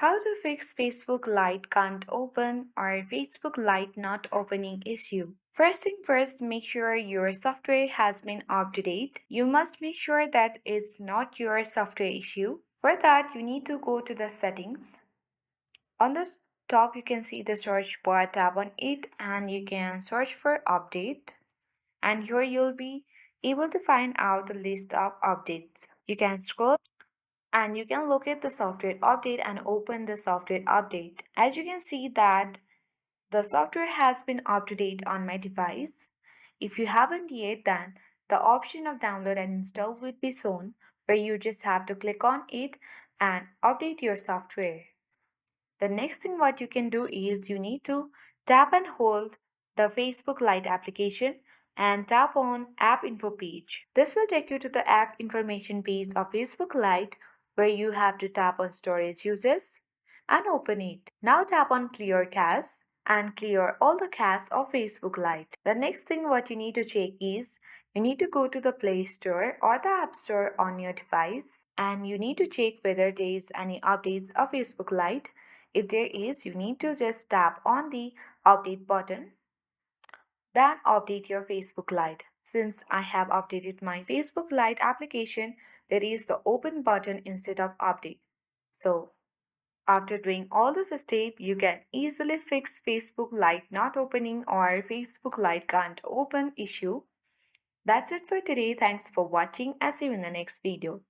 How to fix Facebook Lite can't open or Facebook Lite not opening issue. First thing first, make sure your software has been up to date. You must make sure that it's not your software issue. For that, you need to go to the settings. On the top, you can see the search bar, tap on it and you can search for update. And here you'll be able to find out the list of updates. You can scroll and you can locate the software update and open the software update. As you can see that the software has been up to date on my device. If you haven't yet, then the option of download and install will be shown, where you just have to click on it and update your software. The next thing what you can do is you need to tap and hold the Facebook Lite application and tap on app info page. This will take you to the app information page of Facebook Lite, where you have to tap on storage uses and open it. Now tap on clear cache and clear all the cache of Facebook Lite. The next thing what you need to check is you need to go to the Play Store or the App Store on your device and you need to check whether there is any updates of Facebook Lite. If there is, you need to just tap on the update button, then update your Facebook Lite. Since I have updated my Facebook Lite application, there is the open button instead of update. So after doing all this step, you can easily fix Facebook Lite not opening or Facebook Lite can't open issue. That's it for today. Thanks for watching and see you in the next video.